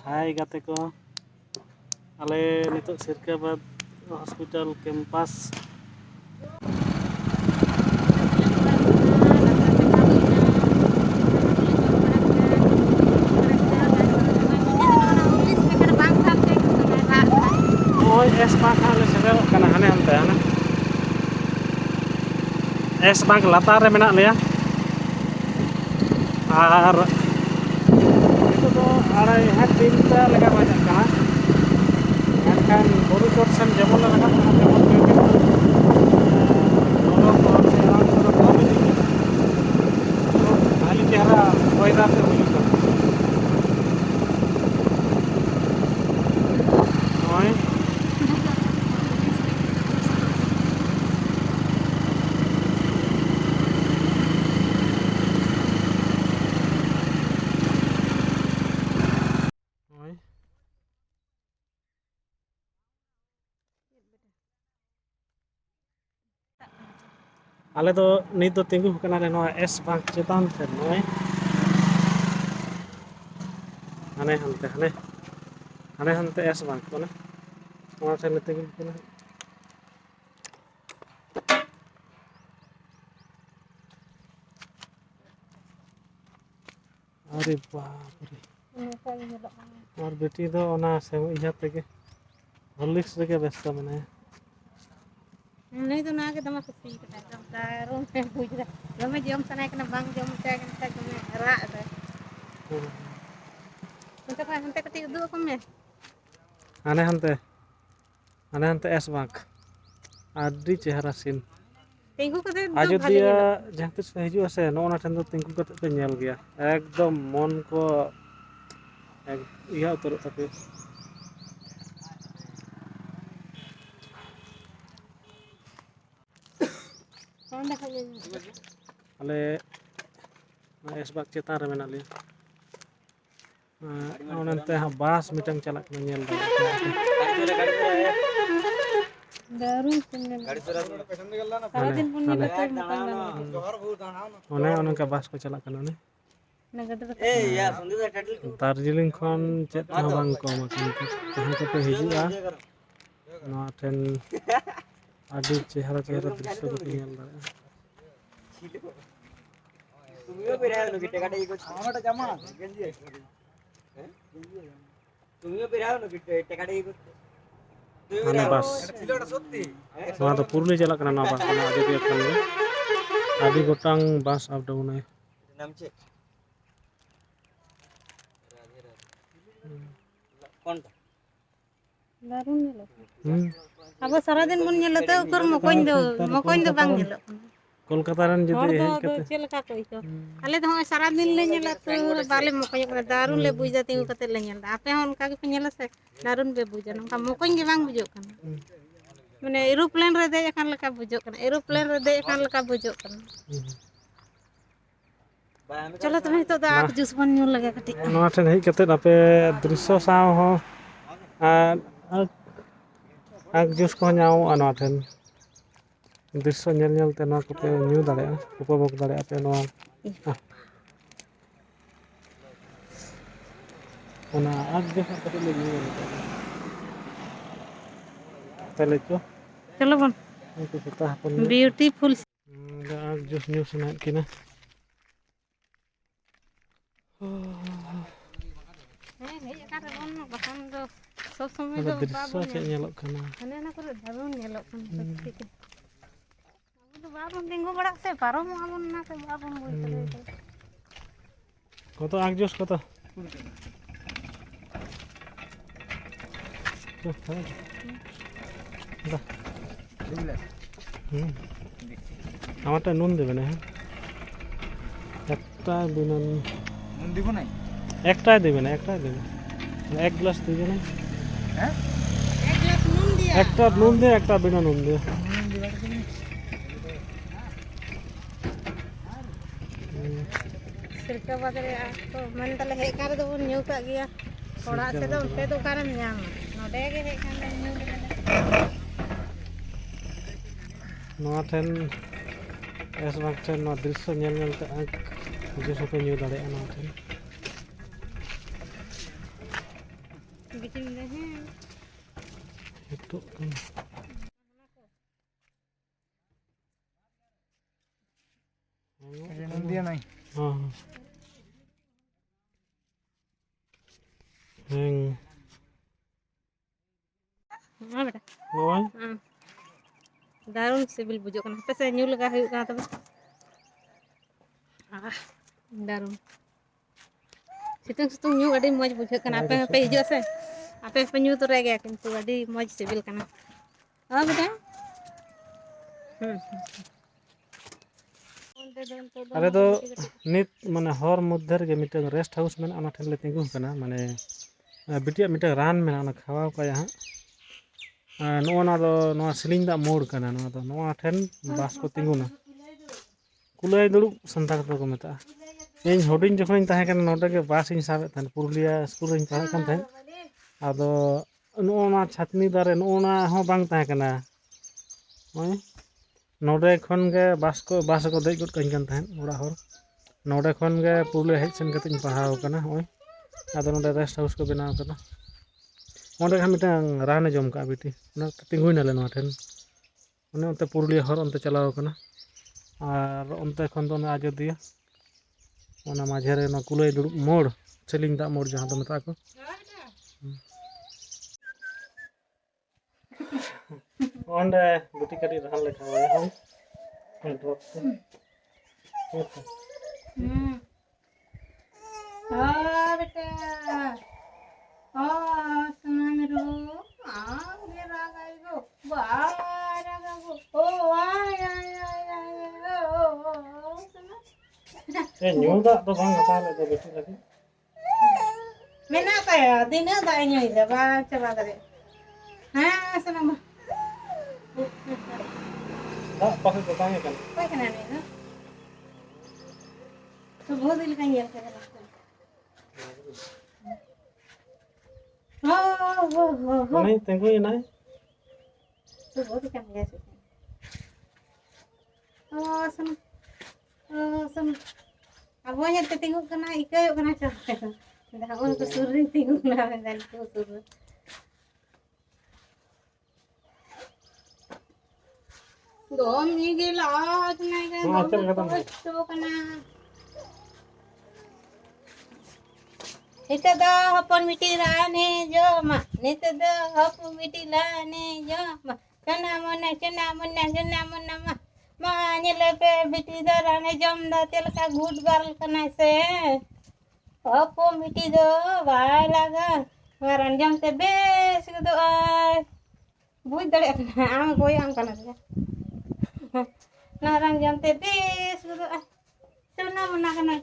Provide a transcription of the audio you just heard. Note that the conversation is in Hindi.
Hai gate ko, ale nitok Sirkabad Hospital Campus. Oi es bank ale serel kana hane hante hane. Es bank latar re menak leya. Ar itu do arai hat dinta lega banyak kana. Kan baru korsan jemon laga kana jemon nolok orang seorang sudah kami ini. Ahli chehra wajah se bujud kana. Oi oi ale do nit do tinggu kana le noa es bank chetan te noi hane hante es bank kana noa se le tinggu kana अरे बाप रे और बेटी दो ओना से इहा तेगे हॉर्लिक्स रे व्यस्त मने नहीं तो ना के दमा खुशी कटा एकदम दारूं पे बुझरा गमे जम सना के बांग जम ता के ता गमे रा दे उनका का हंते कटी दु को में ane hante es bank adi chehra sin tinggu kate दु Ajodiya jahang tis pe hiju ase no ona thendo tingku kate pe nyel gaya ekdom mon ko ek iya utarot tapi कौन देखा जे ale es bank chetan re menak le onante ha bas mitang chalak na nyel da दारूं सुनने सारा दिन पुण्य लता मकान one onka bas ko chalak kana ne नगद दार्जिलिंग खन चेत ha bang ko ma kintu jahan ko pe hijua no ten adi chehra drisya ko pe nyel da তুমিও বেরিয়ে আনো কি টাকাটা ই করছো আমারটা জামা গেঞ্জি তুমিও বেরিয়ে আনো কি টাকাটা ই করছো ane bas ছিল এটা সত্যি noa do purli chalak kana no bas kana Ajodiya khan ne adi gotang bas up down ai নামছে কোনটা दारूं नेलो अब सारा दिन पुण्य लता उकर मकोइन दो बांग नेलो कोलकाता रन हर जदि दो हेज दो कते चेल का कोई तो अले तो सारा दिन ले नेला तो बाले मकोय करे दारूं ले बुझ जाती कते ले नेला आपे हन का के नेला से दारूं बे बुझा नका मकोइन के बांग बुझो कना माने एरोप्लेन रे दे एखान लका बुझो कना एरोप्लेन रे दे एखान लका बुझो कना चलो तो तो आक जूस बन न्यू लगे कटी नोआ ठन हेज कते आपे दृश्य साव हो ak jus ko nyao nोa ठन दृश्य nyel nyel te नोa ko pe nyu dare upobog dare ape नोa ona ak jus kate le nyu tele cho चलो बन itu kita hapon beautiful ak jus nyu sana kina हे एका रे बन बखन दो सब समय ada दो दृश्य che nyelok kana हने ना करे दारूं नेलो कन ठीक है अब तो बाबन टिंगो बड़ा से पारो माबन ना से बाबन बुझ करे koto ak jus koto আমারটা নুন দেবে না হ্যাঁ একটা বিনান নুন দিব নাই একটাই দেবে না এক গ্লাস দিবে না হ্যাঁ एक गिलास नून दिया একটা নুন দিয়ে একটা বিনা নুন দিয়ে सिरका बदरे तो मन तले हे कर दो न्यू का गया थोड़ा से तो उनते तो कारण न्याम नोडे के हे kan न्यू नोआ ठेन एस बाग ठेन नोआ दृश्य nyel nyel te ak jus ko nyu dare nोa ठेन Bikin deh. Itu kan. Dia naik. Heng. हाँ बेटा Oi. हाँ दारुण सिबिल बुझो कना पे से न्यू लगा हुई कना तब दारुण सितुंग सितुंग न्यू अड़ी मौज बुझो कना पे हिजो से आपे पे न्यू तो रह गया किंतु अड़ी मौज सिबिल कना हाँ बेटा अरे तो नित माने हर मध्य रे मिटन रेस्ट हाउस में अना ठेले तिंगु कना माने बिटिया मिटन रान में अना खावा का यहाँ नोना दो नोआ सिलिंग दा मोड़ कना नोआ दो नोआ ठेन बास को तिंगुना कुलाई दुड़ुब संताक को मेता इन होडिंग जखन ताहे कन नोडे के बास इन साबे तन पुरुलिया स्कूल इन पढ़ा कन तहन आदो नोना छातनी दारे नोना हो बांग ताहे कना ओय नोडे खन के बास को देज गुड कन कन तहन ओड़ा हर नोडे खन के पुरुलिया हेज सन कतिन पढ़ाव कना ओय आदो नोडे रेस्ट हाउस को बनाव कना ओंडे हम मिटन राने जम का बिटी ना तिंगुइनाले नोआ ठेन ओने ओंते पुरुलिया हर ओंते चलाव कना और ओंते खन दो ना आजोदिया ओना माझे रे ना कुलाई दुड़ुब मोड़ सिलिंग दा मोड़ जहां दो मेता को ओंडे बिटी कटी रहन लेखा होय हम ड्रॉप से बेटा सुना रो मेरा गाइगो बारा गागो ओ आया सुना ए न्यू दा तो बांग ताले तो बिटी लगे मेना काया दिन दा न्यू इदा बा चबा करे हां सुना दा पाखे को ताहे कन कोई कना नहीं ना तो बहुत दिल का ये करे नहीं तेंगु ये नहीं तो बहुत कम गया सुन अब वो ये तिंगु कना इकायो कना चले दा उन को सुरी तिंगु ना मेंदन को सुर दोम ये गेला आज नहीं गए तो कना निते द हपन मिटी राने जो मा निते द हप मिटी लाने जो मा चना मना मा मा नेले पे बिटी द राने जम द तेल का गुड गाल कना से हप मिटी दो भाई लगा मारन जम ते बेस दो आय बुझ दड़े आम कोई आम कना नारंग जम ते बेस दो आय चना मना कना